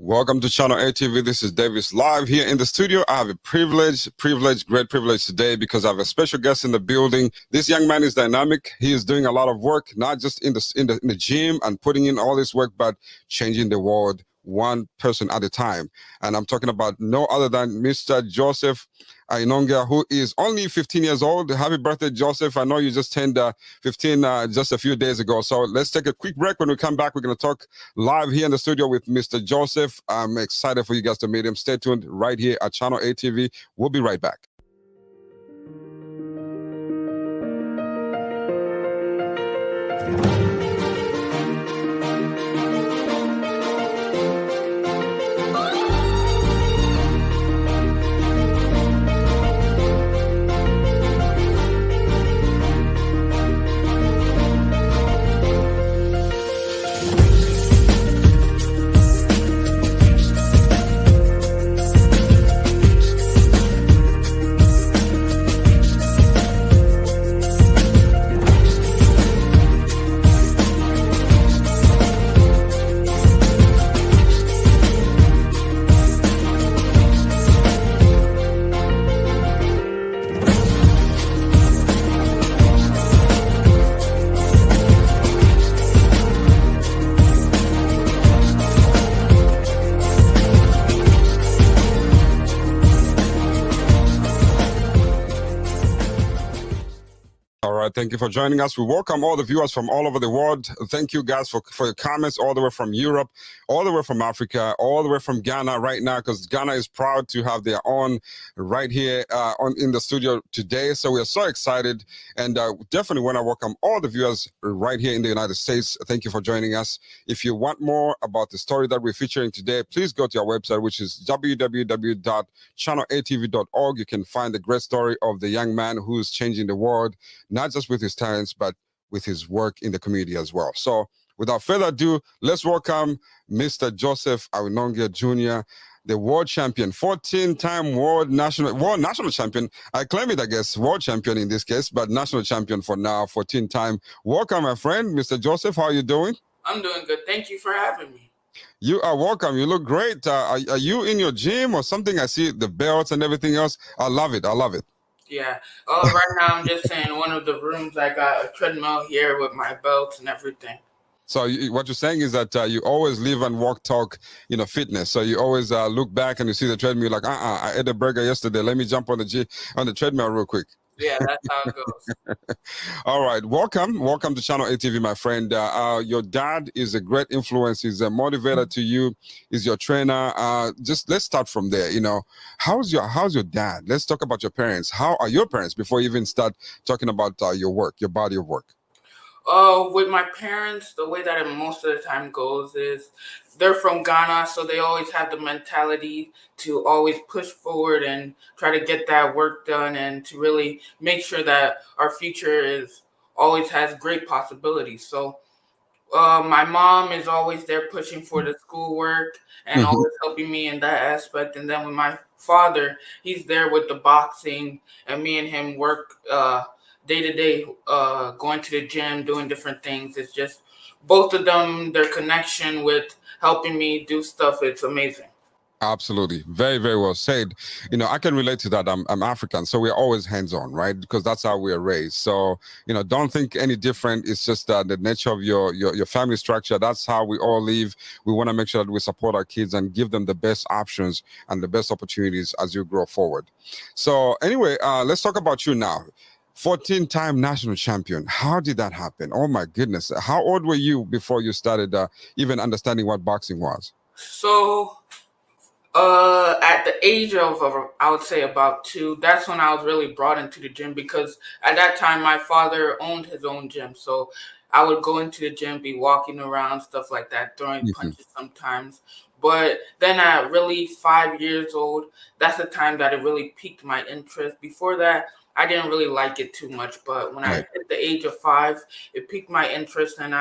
Welcome to Channel ATV. This is Davis live here in the studio. I have a great privilege today because I have a special guest in the building. This young man is dynamic. He is doing a lot of work, not just in the gym and putting in all this work, but changing the world one person at a time. And I'm talking about no other than Mr. Joseph Awinongyya, who is only 15 years old. Happy birthday, Joseph. I know you just turned 15 just a few days ago. So let's take a quick break. When we come back, we're going to talk live here in the studio with Mr. Joseph. I'm excited for you guys to meet him. Stay tuned right here at Channel ATV. We'll be right back. Thank you for joining us. We welcome all the viewers from all over the world. Thank you guys for your comments, all the way from Europe, all the way from Africa, all the way from Ghana right now, because Ghana is proud to have their own right here in the studio today. So we are so excited, and definitely want to welcome all the viewers right here in the United States. Thank you for joining us. If you want more about the story that we're featuring today, please go to our website, which is www.channelatv.org. You can find the great story of the young man who's changing the world, not just with his talents, but with his work in the community as well. So without further ado, let's welcome Mr. Joseph Awinongyya Jr., the world champion, 14-time world national champion. I claim it, I guess, world champion in this case, but national champion for now, 14-time. Welcome, my friend, Mr. Joseph. How are you doing? I'm doing good. Thank you for having me. You are welcome. You look great. Are you in your gym or something? I see the belts and everything else. I love it. I love it. Yeah. Right now I'm just in one of the rooms. I got a treadmill here with my belts and everything. So what you're saying is that you always live and walk, talk, fitness. So you always look back and you see the treadmill like, I ate a burger yesterday. Let me jump on the treadmill real quick. Yeah, that's how it goes. All right. Welcome to Channel ATV, my friend. Your dad is a great influence. He's a motivator to you. He's your trainer. Just let's start from there. How's your dad? Let's talk about your parents. How are your parents before you even start talking about your work, your body of work? With my parents, the way that it most of the time goes is they're from Ghana, so they always have the mentality to always push forward and try to get that work done and to really make sure that our future always has great possibilities. So my mom is always there pushing for the schoolwork and always helping me in that aspect. And then with my father, he's there with the boxing, and me and him work day to day, going to the gym, doing different things. It's just both of them, their connection with helping me do stuff, it's amazing. Absolutely. Very, very well said. I can relate to that. I'm African, so we're always hands-on, right? Because that's how we are raised. So, don't think any different. It's just the nature of your family structure. That's how we all live. We want to make sure that we support our kids and give them the best options and the best opportunities as you grow forward. So anyway, let's talk about you now. 14-time national champion. How did that happen? Oh my goodness. How old were you before you started even understanding what boxing was? So at the age of I would say about 2, that's when I was really brought into the gym, because at that time my father owned his own gym. So I would go into the gym, be walking around, stuff like that, throwing Mhm. punches sometimes. But then at really 5 years old, that's the time that it really piqued my interest. Before that, I didn't really like it too much. But when I Right. hit the age of 5, it piqued my interest, and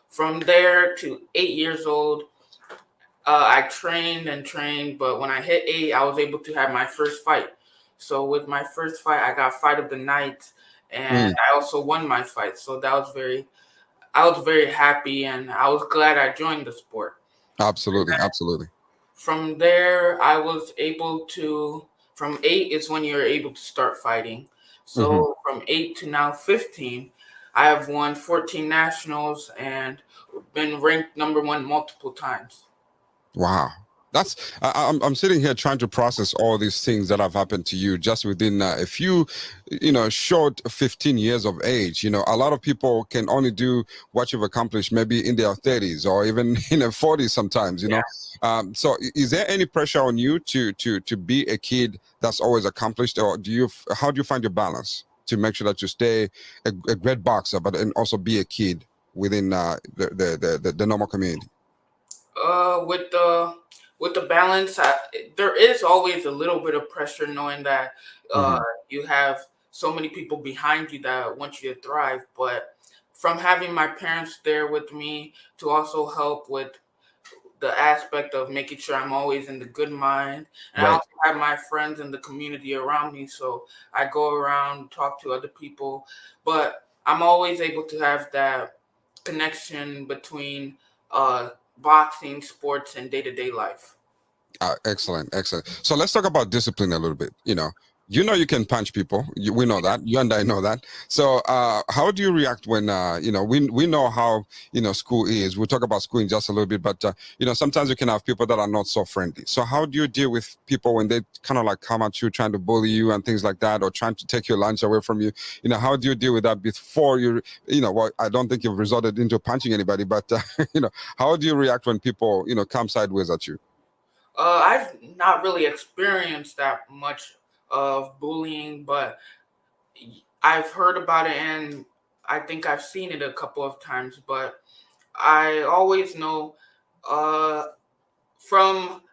from there to 8 years old, I trained and trained, but when I hit 8, I was able to have my first fight. So with my first fight, I got fight of the night, and Mm, I also won my fight. So I was very happy, and I was glad I joined the sport. absolutely. Absolutely. From there, I was able to. From 8 is when you're able to start fighting. Mhm. So from 8 to now 15, I have won 14 nationals and been ranked #1 multiple times. Wow. I'm sitting here trying to process all these things that have happened to you just within a few, short 15 years of age. A lot of people can only do what you've accomplished maybe in their 30s or even in their 40s sometimes. So is there any pressure on you to be a kid that's always accomplished, or how do you find your balance to make sure that you stay a great boxer, but and also be a kid within the normal community? Uh, with the with the balance, there is always a little bit of pressure, knowing that uh, Hmm. you have so many people behind you that want you to thrive. But from having my parents there with me to also help with the aspect of making sure I'm always in the good mind, and I Right. also have my friends and the community around me, so I go around talk to other people, but I'm always able to have that connection between uh, boxing, sports, and day to day life. Excellent, excellent. So let's talk about discipline a little bit. You can punch people. We know that. You and I know that. So, how do you react when we know how school is. We'll talk about school in just a little bit, but sometimes you can have people that are not so friendly. So, how do you deal with people when they kind of like come at you, trying to bully you and things like that, or trying to take your lunch away from you? How do you deal with that before you? Well, I don't think you've resorted into punching anybody, but how do you react when people come sideways at you? I've not really experienced that much of bullying, but I've heard about it, and I think I've seen it a couple of times. But I always know uh,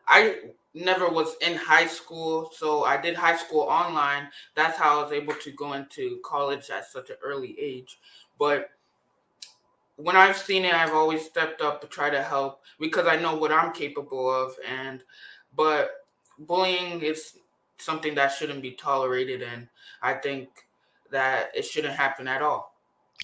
I never was in high school, so I did high school online. That's how I was able to go into college at such an early age. But when I've seen it, I've always stepped up to try to help because I know what I'm capable of. But bullying is something that shouldn't be tolerated, and I think that it shouldn't happen at all.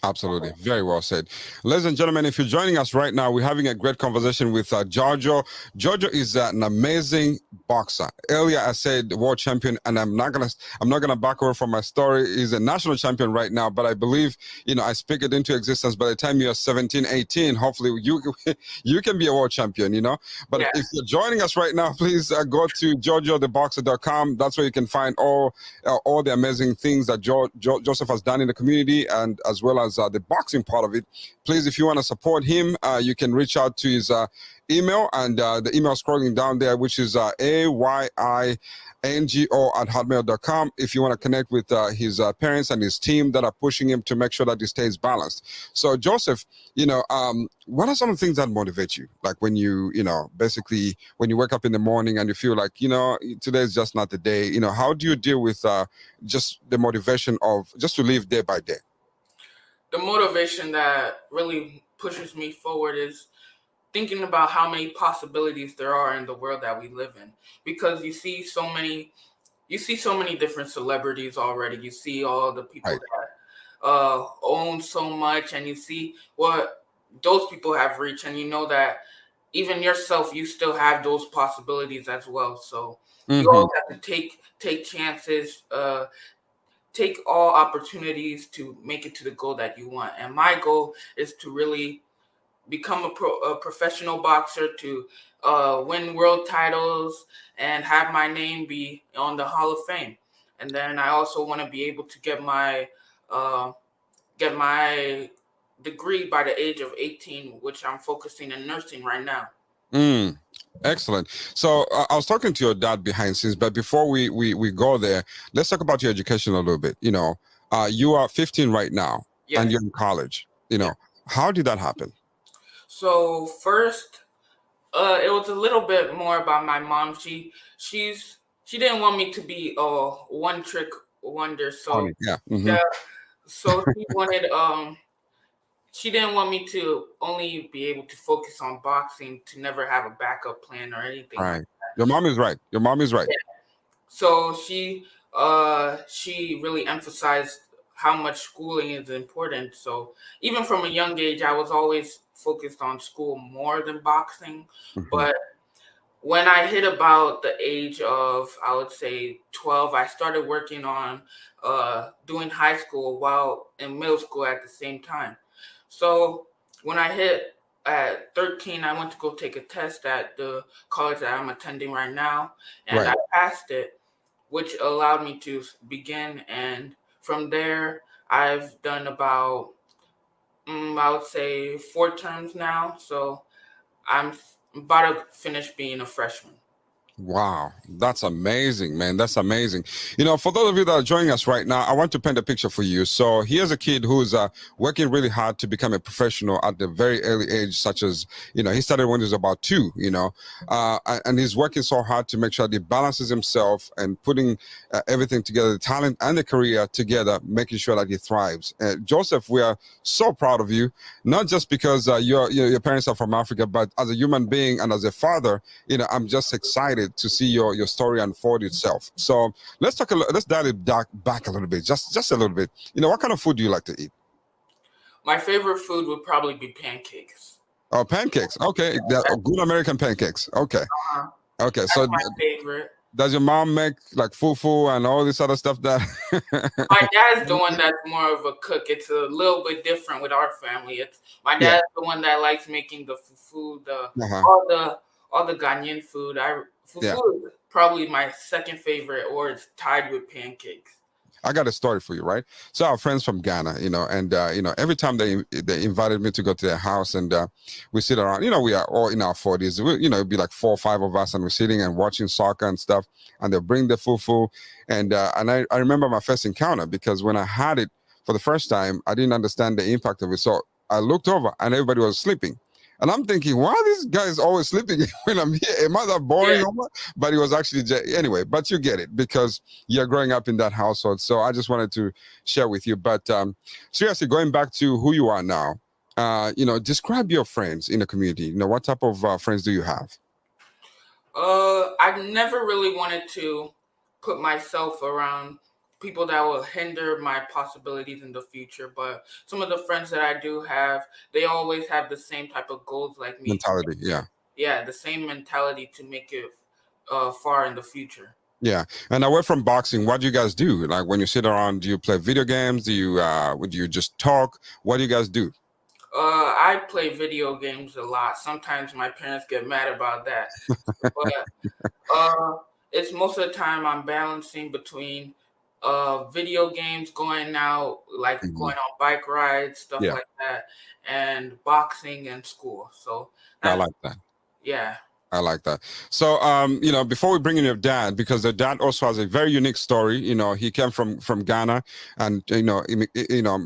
Absolutely. Very well said. Ladies and gentlemen, if you're joining us right now, we're having a great conversation with JOJO. JOJO is an amazing boxer. Earlier I said world champion, and I'm not gonna back away from my story. He's a national champion right now, but I believe, I speak it into existence. By the time you're 17, 18, hopefully you can be a world champion. But Yeah. if you're joining us right now, please go to jojotheboxer.com. That's where you can find all the amazing things that Joseph has done in the community, and as well as the boxing part of it. Please, if you want to support him, you can reach out to his email, and the email scrolling down there, which is ayingo@hotmail.com. If you want to connect with his parents and his team that are pushing him to make sure that he stays balanced. So, Joseph, what are some of the things that motivate you? Like when basically when you wake up in the morning and you feel like, today is just not the day. How do you deal with just the motivation of just to live day by day? The motivation that really pushes me forward is thinking about how many possibilities there are in the world that we live in, because you see so many different celebrities already. You see all the people Right. that own so much, and you see what those people have reached, and you know that even yourself, you still have those possibilities as well. So you Hmm. always have to take chances, take all opportunities to make it to the goal that you want. And my goal is to really become a professional boxer, to win world titles and have my name be on the Hall of Fame. And then I also want to be able to uh, get my degree by the age of 18, which I'm focusing in nursing right now. Mm. Excellent. So I was talking to your dad behind scenes, but before we go there, let's talk about your education a little bit. You are 15 right now, and Yes. you're in college. Yeah. How did that happen? So first, it was a little bit more about my mom. She didn't want me to be a one trick wonder. So Funny. Yeah. Hmm. yeah, so she didn't want me to only be able to focus on boxing, to never have a backup plan or anything like Right. Your mom is right. Your mom is right. that. So she really emphasized how much schooling is important. So even from a young age, I was always focused on school more than boxing. Hmm. But when I hit about the age of, I would say, 12, I started working on doing high school while in middle school at the same time. So when I hit at 13, I went to go take a test at the college that I'm attending right now, and Right. I passed it, which allowed me to begin. And from there, I've done about, I would say, 4 terms now. So I'm about to finish being a freshman. Wow, that's amazing, man. That's amazing. For those of you that are joining us right now, I want to paint a picture for you. So here's a kid who's working really hard to become a professional at the very early age, such as, he started when he was about 2, and he's working so hard to make sure that he balances himself and putting everything together, the talent and the career together, making sure that he thrives. Joseph, we are so proud of you, not just because your parents are from Africa, but as a human being and as a father, I'm just excited to see your story unfold itself. So let's dial it back a little bit, just a little bit. What kind of food do you like to eat? My favorite food would probably be pancakes. Oh, pancakes. Okay, good American pancakes. Okay, Uh, okay. So that's my favorite. does your mom make like fufu and all this other stuff that? My dad's the one that's more of a cook. It's a little bit different with our family. It's my Yeah. dad's the one that likes making the fufu, Uh-huh. all the Ghanaian food. Yeah. Fufu is probably my second favorite, or it's tied with pancakes. I got a story for you, right? So our friends from Ghana, and every time they invited me to go to their house, and we sit around, we are all in our 40s, it'd be like 4 or 5 of us, and we're sitting and watching soccer and stuff, and they'll bring the fufu, and I remember my first encounter, because when I had it for the first time, I didn't understand the impact of it, so I looked over and everybody was sleeping. And I'm thinking, why this guy is always sleeping when I'm here? Am I that boring? Yeah. Or what? But it was actually anyway. But you get it, because you're growing up in that household. So I just wanted to share with you. But seriously, going back to who you are now, describe your friends in the community. What type of friends do you have? I've never really wanted to put myself around people that will hinder my possibilities in the future. But some of the friends that I do have, they always have the same type of goals like me. Mentality, yeah. Yeah, the same mentality to make it far in the future. Yeah. And away from boxing, what do you guys do? Like when you sit around, do you play video games? Do you just talk? What do you guys do? I play video games a lot. Sometimes my parents get mad about that, but uh, it's most of the time I'm balancing between video games, going out, like Mhm. going on bike rides, stuff Yeah, like that, and boxing and school. So I that's like that. yeah. I like that. So, before we bring in your dad, because the dad also has a very unique story. He came from Ghana, and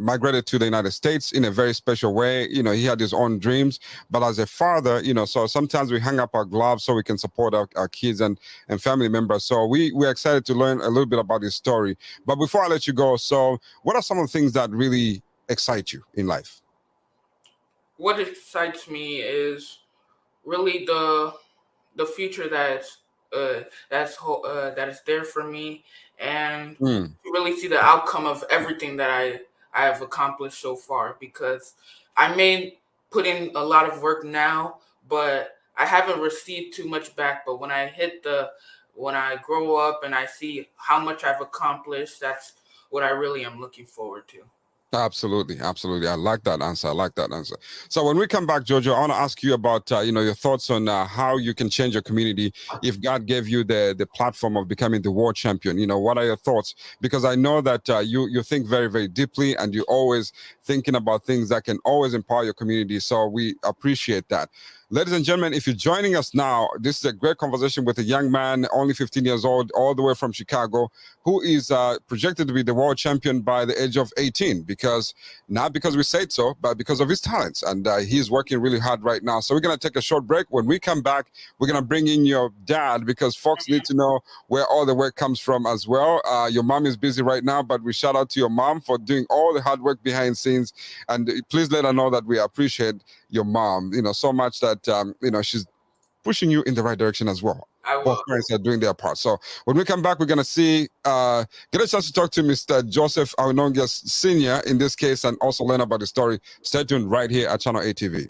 migrated to the United States in a very special way. He had his own dreams, but as a father, so sometimes we hang up our gloves so we can support our kids and family members. So we're excited to learn a little bit about his story. But before I let you go, so what are some of the things that really excite you in life? What excites me is really the future that is there for me, and Mm, to really see the outcome of everything that I have accomplished so far, because I may put in a lot of work now, but I haven't received too much back, but when I grow up and I see how much I've accomplished, that's what I really am looking forward to. Absolutely, absolutely. I like that answer. I like that answer. So when we come back, Jojo, I want to ask you about your thoughts on how you can change your community if God gave you the platform of becoming the world champion. What are your thoughts? Because I know that you think very, very deeply, and you're always thinking about things that can always empower your community. So we appreciate that. Ladies and gentlemen, if you're joining us now, this is a great conversation with a young man, only 15 years old, all the way from Chicago, who is projected to be the world champion by the age of 18, not because we said so, but because of his talents. And he's working really hard right now. So we're going to take a short break. When we come back, we're going to bring in your dad, because folks need to know where all the work comes from as well. Your mom is busy right now, but we shout out to your mom for doing all the hard work behind scenes. And please let her know that we appreciate your mom, so much that, she's pushing you in the right direction as well. Both parents are doing their part. So when we come back, we're going to get a chance to talk to Mr. Joseph Awinongyya Sr. in this case, and also learn about the story. Stay tuned right here at Channel ATV.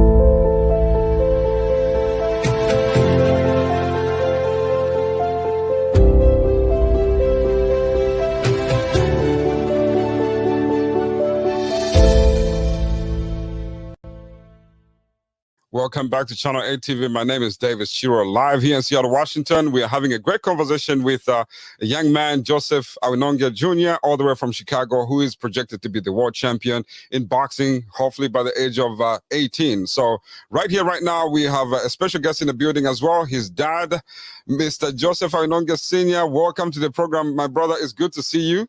Welcome back to Channel ATV. My name is Davies Chirwa, live here in Seattle, Washington. We are having a great conversation with a young man, Joseph Awinongyya Jr., all the way from Chicago, who is projected to be the world champion in boxing, hopefully by the age of 18. So right here, right now, we have a special guest in the building as well, his dad, Mr. Joseph Awinongyya Sr. Welcome to the program, my brother. It's good to see you.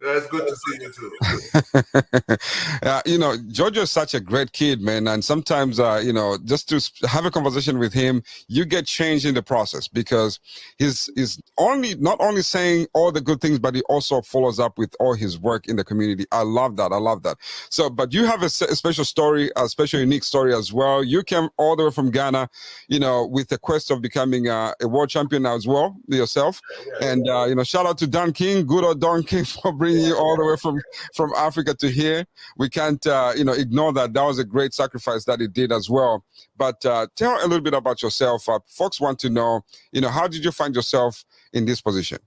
Yeah, it's good to see you too. Jojo is such a great kid, man. And sometimes, just to have a conversation with him, you get changed in the process, because he's not only saying all the good things, but he also follows up with all his work in the community. I love that. I love that. So, but you have a special story, a special, unique story as well. You came all the way from Ghana, with the quest of becoming a world champion as well yourself. And, shout out to Don King, good old Don King, for bringing you all the way from Africa to here. We can't ignore that. That was a great sacrifice that he did as well. But tell a little bit about yourself. Folks want to know, how did you find yourself in this position?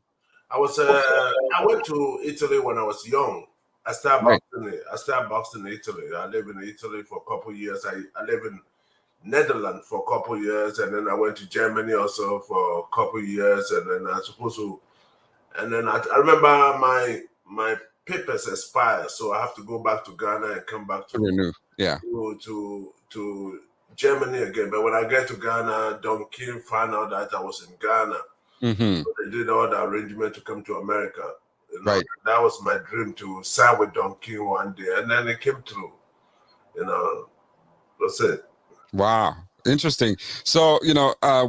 I went to Italy when I was young. I started boxing in Italy. I lived in Italy for a couple of years. I lived in Netherlands for a couple of years, and then I went to Germany also for a couple of years, and then I remember my papers expired, so I have to go back to Ghana and come back to renew. Yeah. to Germany again. But when I get to Ghana, Don King found out that I was in Ghana. Mm-hmm. So they did all the arrangement to come to America. Right. That was my dream, to sign with Don King one day, and then it came through. That's it. Wow. Interesting. So,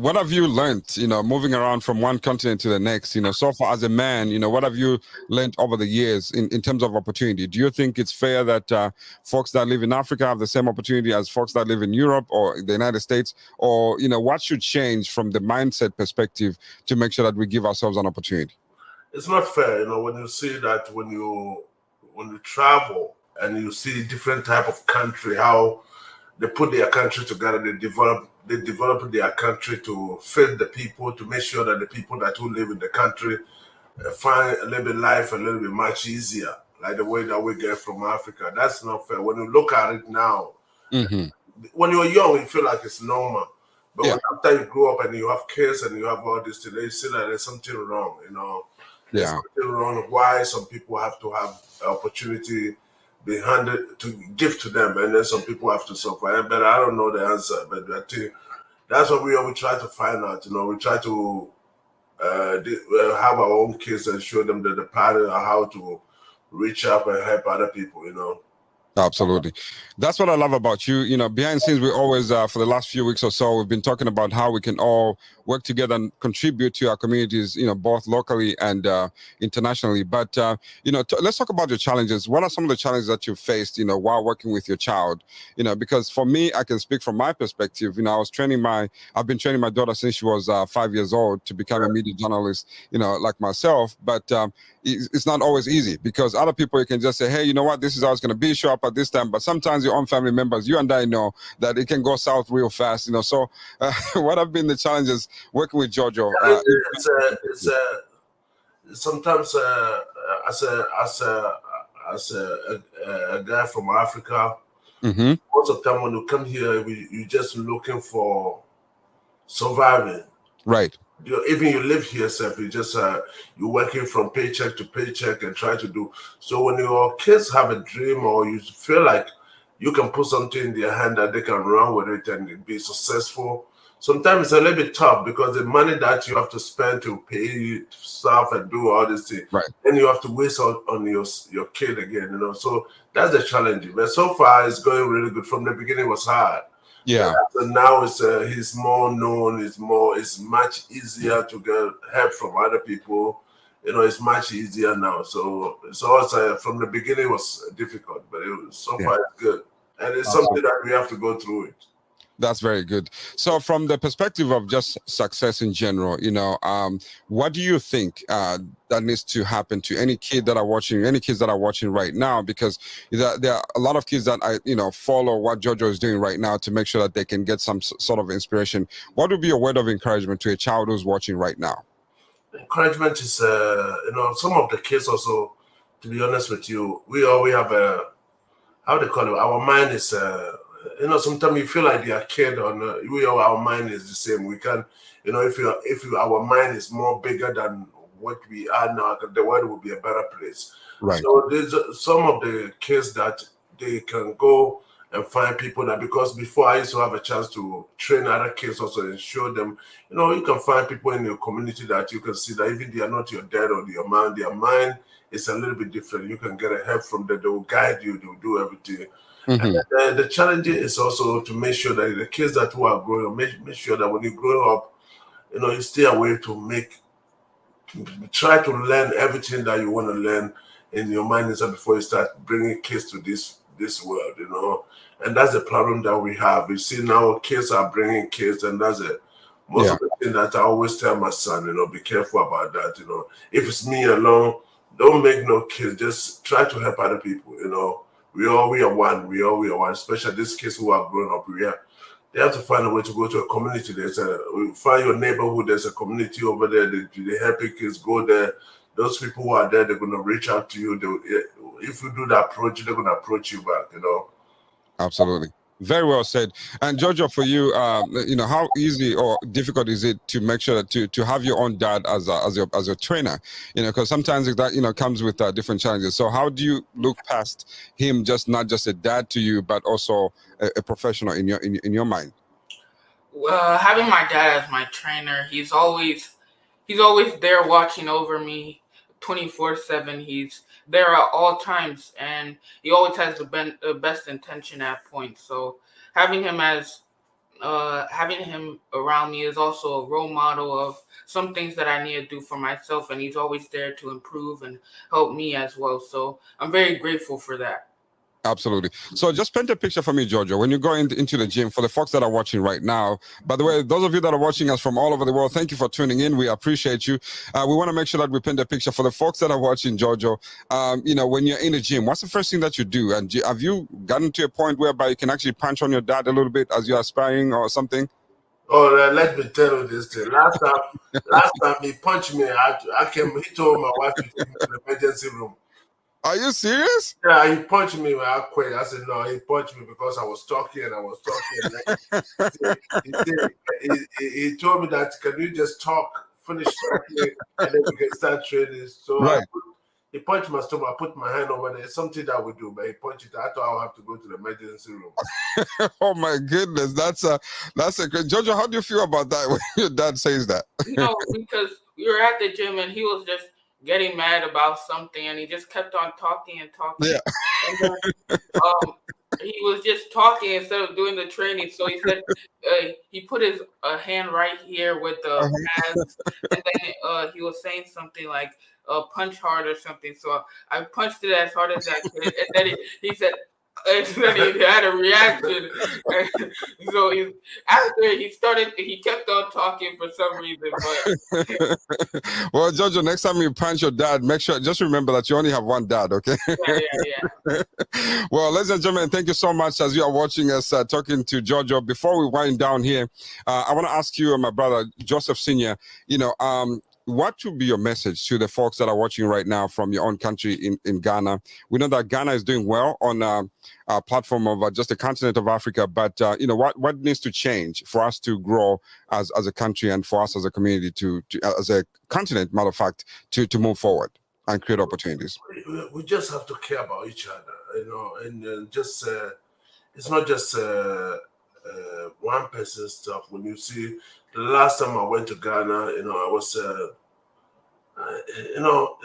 what have you learned, moving around from one continent to the next, so far as a man, what have you learned over the years in terms of opportunity? Do you think it's fair that folks that live in Africa have the same opportunity as folks that live in Europe or the United States? Or, what should change from the mindset perspective to make sure that we give ourselves an opportunity? It's not fair, when you see that when you travel and you see different type of country, how they put their country together, they develop their country to fit the people, to make sure that the people that who live in the country find a little bit life a little bit much easier, like the way that we get from Africa. That's not fair. When you look at it now, mm-hmm. When you're young, you feel like it's normal. But when after you grow up and you have kids and you have all this today, you see that there's something wrong, There's something wrong. Why some people have to have opportunity be handed to give to them, and then some people have to suffer. But I don't know the answer. But I think that's what we try to find out. We try to have our own kids and show them the pattern of how to reach up and help other people. Absolutely. That's what I love about you. Behind the scenes, we always, for the last few weeks or so, we've been talking about how we can all work together and contribute to our communities, both locally and internationally. But, let's talk about your challenges. What are some of the challenges that you faced, while working with your child? Because for me, I can speak from my perspective. I've been training my daughter since she was 5 years old to become a media journalist, like myself. But it's not always easy, because other people, you can just say, hey, you know what, this is how it's going to be. Show up at this time, but sometimes your own family members, you and I know that it can go south real fast, you know. So what have been the challenges working with JOJO? Sometimes as a guy from Africa, most of the time when you come here, you're just looking for surviving. Right. Even you live here, Seth, you just you're working from paycheck to paycheck and try to do. So when your kids have a dream or you feel like you can put something in their hand that they can run with it and be successful, sometimes it's a little bit tough because the money that you have to spend to pay staff and do all this thing, right, then you have to waste on your kid again, you know. So that's the challenge. But so far it's going really good. From the beginning it was hard. Yeah. So now he's more known. It's much easier to get help from other people. You know, it's much easier now. So it's also from the beginning it was difficult, but so far it's good, and it's something that we have to go through it. That's very good. So from the perspective of just success in general, you know, what do you think that needs to happen to any kids that are watching right now? Because there are a lot of kids that follow what JOJO is doing right now to make sure that they can get some sort of inspiration. What would be a word of encouragement to a child who's watching right now? Encouragement is, some of the kids also, to be honest with you, we have how they call it, our mind is, sometimes you feel like you're a kid our mind is the same. We can, our mind is more bigger than what we are now, the world will be a better place. Right. So there's some of the kids that they can go and find people that, because before I used to have a chance to train other kids also and show them, you can find people in your community that you can see that even they are not your dad or your mom, their mind is a little bit different. You can get a help from them. They will guide you. They will do everything. And the challenge is also to make sure that the kids that who are growing up, make sure that when you grow up, you stay away to try to learn everything that you want to learn in your mind before you start bringing kids to this world, and that's the problem that we have. You see now kids are bringing kids, and that's it. Most of the thing that I always tell my son, be careful about that. If it's me alone, don't make no kids. Just try to help other people. We are one. We are one. Especially these kids who are growing up. They have to find a way to go to a community. Find your neighborhood. There's a community over there. They help your kids go there. Those people who are there, they're going to reach out to you. If you do that approach, they're going to approach you back. Absolutely. Very well said. And JOJO, for you, how easy or difficult is it to make sure that to have your own dad as a trainer? Because sometimes that comes with different challenges. So how do you look past him, not just a dad to you, but also a professional in your mind? Well, having my dad as my trainer, he's always there watching over me 24/7. He's there at all times, and he always has the best intention at points. So having him around me is also a role model of some things that I need to do for myself, and he's always there to improve and help me as well. So I'm very grateful for that. Absolutely. So just paint a picture for me, JOJO, when you go into the gym, for the folks that are watching right now. By the way, those of you that are watching us from all over the world, thank you for tuning in. We appreciate you. We want to make sure that we paint a picture for the folks that are watching, JOJO. When you're in the gym, what's the first thing that you do? And have you gotten to a point whereby you can actually punch on your dad a little bit as you're aspiring or something? Oh, let me tell you this thing. Last time he punched me, he told my wife to take me to the emergency room. Are you serious? Yeah, he punched me when I quit. I said, no, he punched me because I was talking. He told me that, can you just finish talking, and then we can start training. So right. He punched my stomach. I put my hand over there. It's something that we do, but he punched it. I thought I'll have to go to the emergency room. Oh my goodness, that's a great. JOJO, how do you feel about that when your dad says that? Because we were at the gym and he was just getting mad about something, and he just kept on talking and talking. Yeah. And then, he was just talking instead of doing the training. So he said he put his hand right here with the pads, and then he was saying something like punch hard or something. So I punched it as hard as I could, and then he said, And then he had a reaction. And so after he kept on talking for some reason. But well, Jojo, next time you punch your dad, make sure, just remember that you only have one dad, okay? yeah. Well, ladies and gentlemen, thank you so much as you are watching us talking to Jojo. Before we wind down here, I want to ask you, my brother, Joseph Sr., what would be your message to the folks that are watching right now from your own country in Ghana? We know that Ghana is doing well on a platform of just the continent of Africa, but what needs to change for us to grow as a country and for us as a community to as a continent, matter of fact, to move forward and create opportunities? We just have to care about each other, and just it's not just one person's stuff. When you see the last time I went to Ghana, I was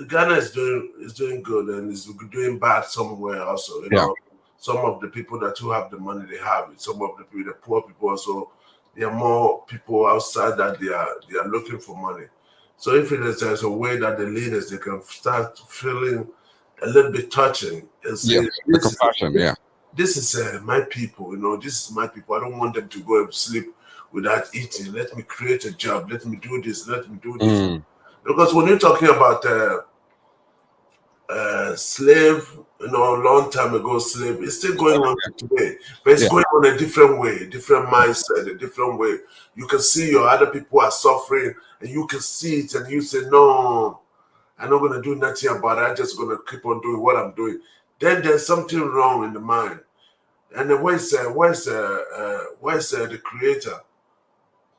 Ghana is doing good and is doing bad somewhere also. Some of the people that who have the money, they have it. Some of the poor people also, there are more people outside that they are looking for money. So if there's a way that the leaders, they can start feeling a little bit touching and say, the compassion, this is my people, this is my people. I don't want them to go and sleep without eating. Let me create a job. Let me do this. Let me do this. Because when you're talking about slave, a long time ago, slave, it's still going on today, but it's going on a different way, different mindset, a different way. You can see your other people are suffering, and you can see it, and you say, no, I'm not going to do nothing about it. I'm just going to keep on doing what I'm doing. Then there's something wrong in the mind. And then where's the creator?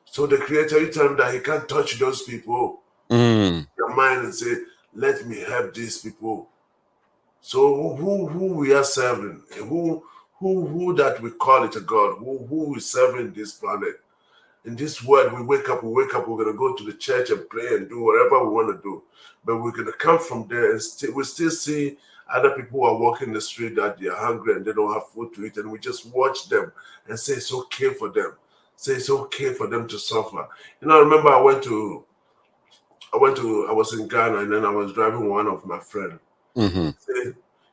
So the creator, you tell him that he can't touch those people. Your mind and say, let me help these people. So who we are serving, who that we call it a God, who we serving this planet. In this world, we wake up, we're gonna go to the church and pray and do whatever we want to do. But we're gonna come from there and we still see other people who are walking the street that they are hungry and they don't have food to eat, and we just watch them and say it's okay for them. Say it's okay for them to suffer. I remember I was in Ghana, and then I was driving one of my friends.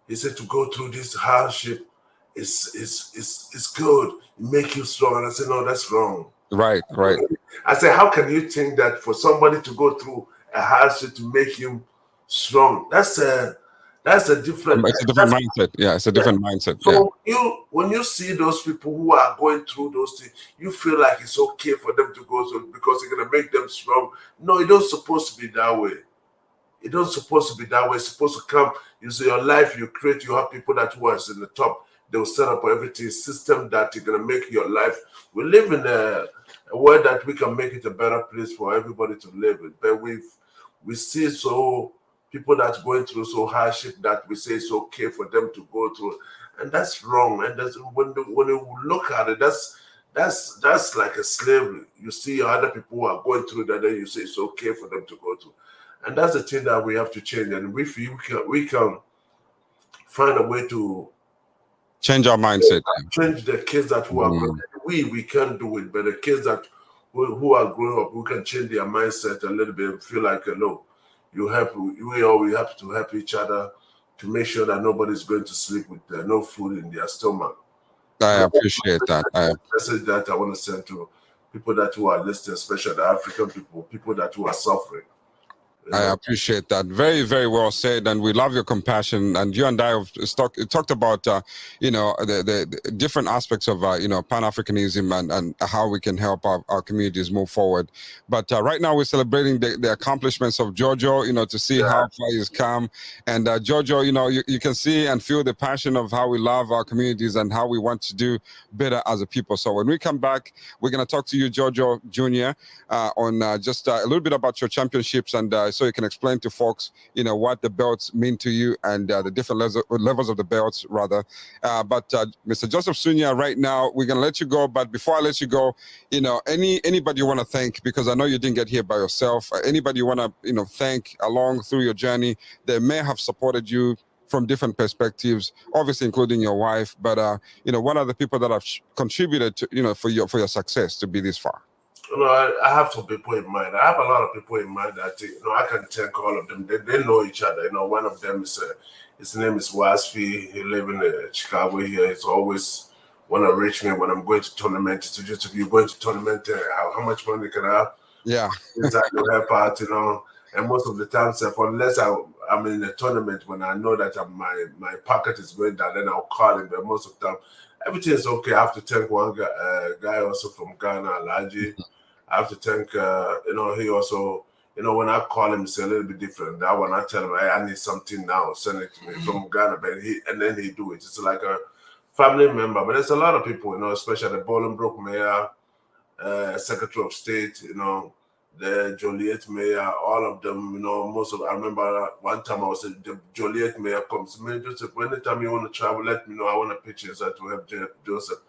He said to go through this hardship is good. It make you strong. And I said, no, that's wrong. Right. I said, how can you think that for somebody to go through a hardship to make him strong? That's a different. It's a different mindset. Yeah, it's a different mindset. So when you see those people who are going through those things, you feel like it's okay for them to go through because it's gonna make them strong. No, it don't supposed to be that way. It don't supposed to be that way. It's supposed to come. You see, your life you create. You have people that was in the top. They will set up everything system that is gonna make your life. We live in a world that we can make it a better place for everybody to live in. But we see people that's going through so hardship that we say it's okay for them to go through, and that's wrong. And that's when you look at it, that's like a slavery. You see other people who are going through that, then you say it's okay for them to go through, and that's the thing that we have to change. And we can find a way to change our mindset, change the kids that who are growing. We can do it, but the kids that who are growing up, we can change their mindset a little bit and feel like no. We have to help each other to make sure that nobody's going to sleep with no food in their stomach. I appreciate that. Message that I want to send to people that who are listening, especially the African people that who are suffering. I appreciate that. Very, very well said. And we love your compassion. And you and I have talked about, the different aspects of, Pan-Africanism and how we can help our communities move forward. But right now we're celebrating the accomplishments of JOJO, to see how far he's come. And JOJO, you can see and feel the passion of how we love our communities and how we want to do better as a people. So when we come back, we're going to talk to you, JOJO Jr., on just a little bit about your championships and so you can explain to folks, what the belts mean to you and the different levels of the belts, rather. But Mr. Joseph Sr., right now, we're going to let you go. But before I let you go, anybody you want to thank, because I know you didn't get here by yourself, anybody you want to, thank along through your journey that may have supported you from different perspectives, obviously including your wife, but, what are the people that have contributed to, for your success to be this far? You know, I have some people in mind. I have a lot of people in mind that, you know, I can thank all of them. They know each other. You know, one of them is, his name is Wasfi. He lives in Chicago here. He's always want to reach me when I'm going to tournament. So just if you're going to tournament, how much money can I have? Yeah. Since I can help out, you know. And most of the time, unless I'm in a tournament, when I know that my pocket is going down, then I'll call him. But most of the time, everything is okay. I have to thank one guy also from Ghana, Alaji. I have to thank, you know, he also, you know, when I call him, it's a little bit different. That when I tell him, hey, I need something now, send it to me from Ghana, but then he do it. It's like a family member. But there's a lot of people, you know, especially the Bolingbroke mayor, Secretary of State, you know, the Joliet mayor, all of them, you know, I remember one time I was at the Joliet mayor comes to me, Joseph, anytime you want to travel, let me know. I want a picture to help Joseph.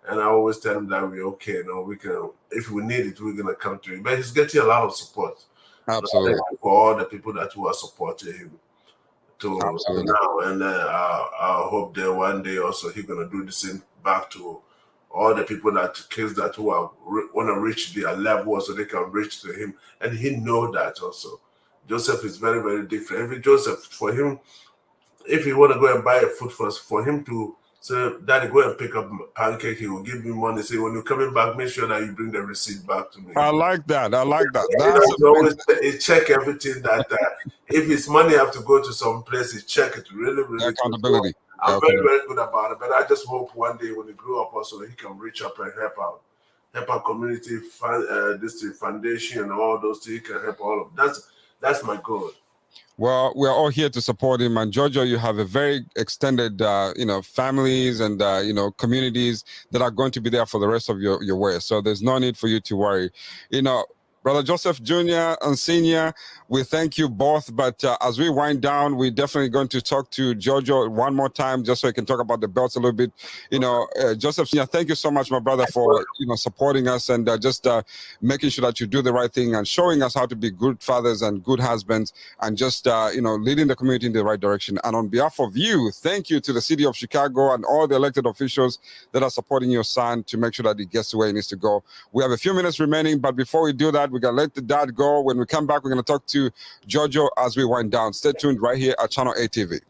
And I always tell him that we're okay, you know, we can, if we need it, we're going to come to him. But he's getting a lot of support. Absolutely. For all the people that who are supporting him to now. And I hope that one day also he's going to do the same back to all the people kids that who want to reach their level so they can reach to him. And he know that also. Joseph is very, very different. Every Joseph, for him, if he want to go and buy a food for him to say, Daddy, go and pick up pancake, he will give me money. Say, when you're coming back, make sure that you bring the receipt back to me. I like that. I like that. That's you know, always check everything that if his money have to go to some place, he check it really, really. Accountability. I'm very, very good about it. But I just hope one day when he grow up also he can reach up and help our community foundation and all those things. He can help all of them. That's my goal. Well, we're all here to support him. And Jojo, you have a very extended, you know, families and, you know, communities that are going to be there for the rest of your way. So there's no need for you to worry. You know, Brother Joseph Jr. and Senior, we thank you both. But as we wind down, we're definitely going to talk to Jojo one more time, just so he can talk about the belts a little bit. You know, Joseph Senior, thank you so much, my brother, for supporting us and just making sure that you do the right thing and showing us how to be good fathers and good husbands and just leading the community in the right direction. And on behalf of you, thank you to the city of Chicago and all the elected officials that are supporting your son to make sure that he gets to where he needs to go. We have a few minutes remaining, but before we do that, we're going to let the dad go. When we come back, we're going to talk to Jojo as we wind down. Stay tuned right here at Channel A TV.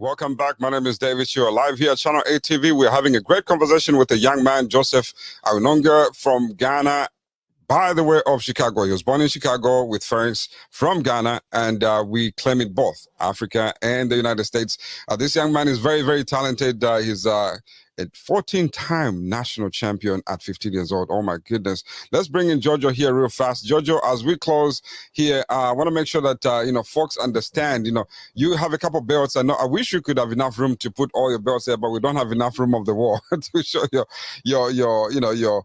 Welcome back. My name is Davies Chirwa. Live here at Channel A TV. We're having a great conversation with a young man, Joseph Awinongyya from Ghana, by the way, of Chicago. He was born in Chicago with parents from Ghana, and we claim it both, Africa and the United States. This young man is very, very talented. He's a 14-time national champion at 15 years old. Oh my goodness. Let's bring in Jojo here real fast. Jojo, as we close here, I want to make sure that folks understand, you have a couple belts. I wish you could have enough room to put all your belts there, but we don't have enough room of the wall to show your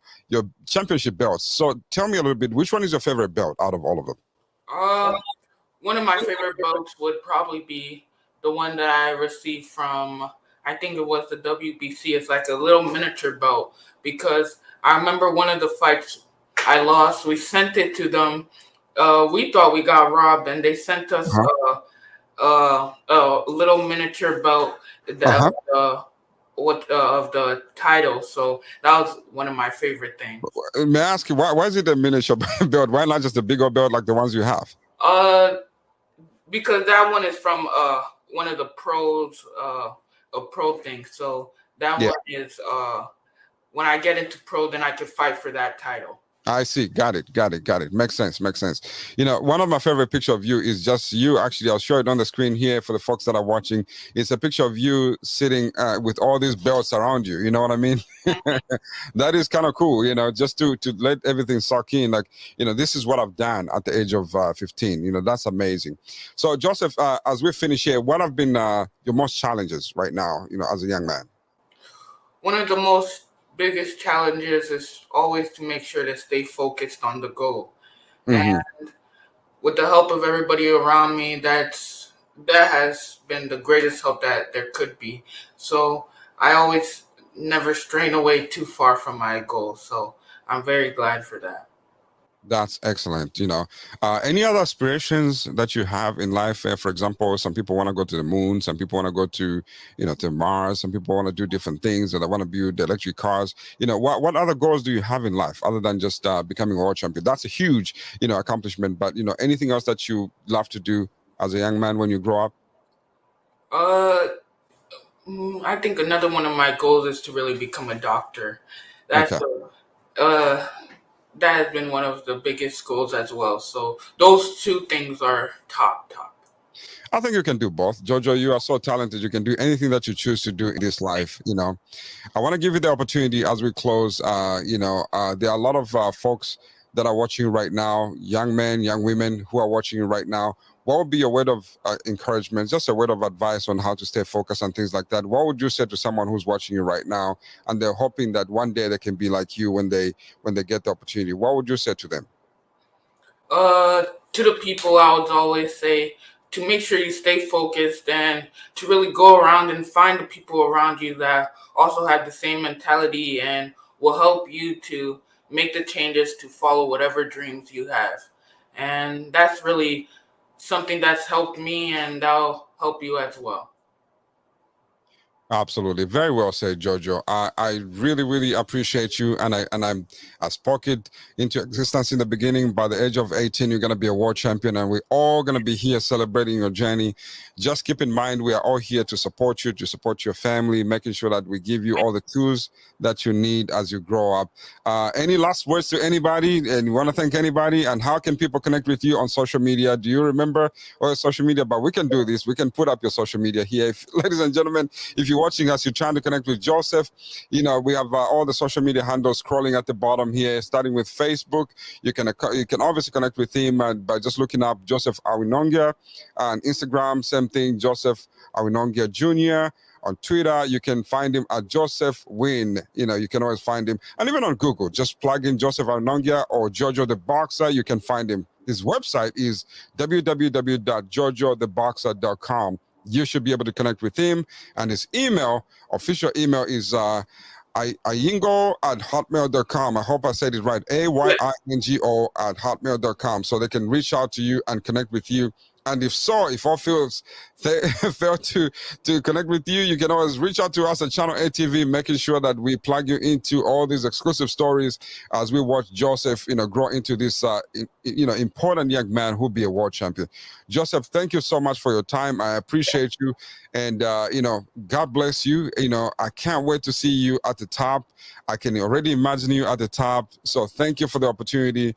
championship belts. So tell me a little bit, which one is your favorite belt out of all of them? One of my favorite belts would probably be the one that I received from, I think it was the WBC. It's like a little miniature belt, because I remember one of the fights I lost, we sent it to them. We thought we got robbed, and they sent us a little miniature belt of the title. So that was one of my favorite things. May I ask you, why is it a miniature belt? Why not just a bigger belt like the ones you have? Because that one is from one of the pros, a pro thing. So that one is when I get into pro, then I can fight for that title. I see. Got it. Makes sense. One of my favorite pictures of you is just you. Actually, I'll show it on the screen here for the folks that are watching. It's a picture of you sitting with all these belts around you. You know what I mean? That is kind of cool, just to let everything suck in. Like, this is what I've done at the age of 15. That's amazing. So, Joseph, as we finish here, what have been your most challenges right now, as a young man? One of the most biggest challenges is always to make sure to stay focused on the goal. Mm-hmm. And with the help of everybody around me, that has been the greatest help that there could be. So I always never strain away too far from my goal. So I'm very glad for that. That's excellent. Any other aspirations that you have in life? For example, some people want to go to the moon, some people want to go to Mars, some people want to do different things, or they want to build electric cars. What other goals do you have in life other than just becoming a world champion? That's a huge, accomplishment. But anything else that you love to do as a young man when you grow up? I think another one of my goals is to really become a doctor. That's Okay. that has been one of the biggest goals as well. So those two things are top. I think you can do both. Jojo, you are so talented. You can do anything that you choose to do in this life. I want to give you the opportunity as we close. There are a lot of folks that are watching right now, young men, young women who are watching you right now. What would be your word of encouragement, just a word of advice on how to stay focused and things like that? What would you say to someone who's watching you right now and they're hoping that one day they can be like you when they get the opportunity? What would you say to them? To the people, I would always say to make sure you stay focused and to really go around and find the people around you that also have the same mentality and will help you to make the changes to follow whatever dreams you have. And that's really something that's helped me, and that'll help you as well. Absolutely, very well said, Jojo. I really, really appreciate you, and I spoke it into existence in the beginning. By the age of 18, you're gonna be a world champion, and we're all gonna be here celebrating your journey. Just keep in mind, we are all here to support you, to support your family, making sure that we give you all the tools that you need as you grow up. Any last words to anybody, and you want to thank anybody? And how can people connect with you on social media? Do you remember all social media? But we can do this. We can put up your social media here, ladies and gentlemen. If you're watching us, you're trying to connect with Joseph, we have all the social media handles scrolling at the bottom here, starting with Facebook. You can obviously connect with him by just looking up Joseph Awinongyya, and Instagram, same thing, Joseph Awinongyya Jr. On Twitter, you can find him at Joseph Win. You can always find him. And even on Google, just plug in Joseph Awinongyya or JOJO the Boxer. You can find him. His website is www.jojotheboxer.com. You should be able to connect with him. And his official email is ayingo@hotmail.com. I hope I said it right. AYINGO @hotmail.com. So they can reach out to you and connect with you. And if all fails to connect with you, you can always reach out to us at Channel ATV, making sure that we plug you into all these exclusive stories as we watch Joseph, grow into this, important young man who'll be a world champion. Joseph, thank you so much for your time. I appreciate you. And, God bless you. I can't wait to see you at the top. I can already imagine you at the top. So thank you for the opportunity.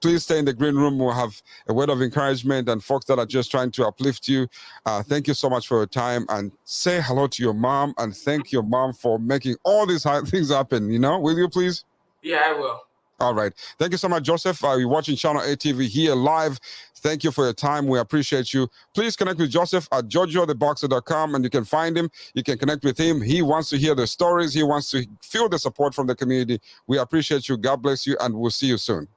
Please stay in the green room. We'll have a word of encouragement and folks that are just trying to uplift you. Thank you so much for your time, and say hello to your mom and thank your mom for making all these things happen. Will you please? Yeah, I will. All right. Thank you so much, Joseph. You're watching Channel ATV here live. Thank you for your time. We appreciate you. Please connect with Joseph at jojotheboxer.com, and you can find him. You can connect with him. He wants to hear the stories. He wants to feel the support from the community. We appreciate you. God bless you, and we'll see you soon.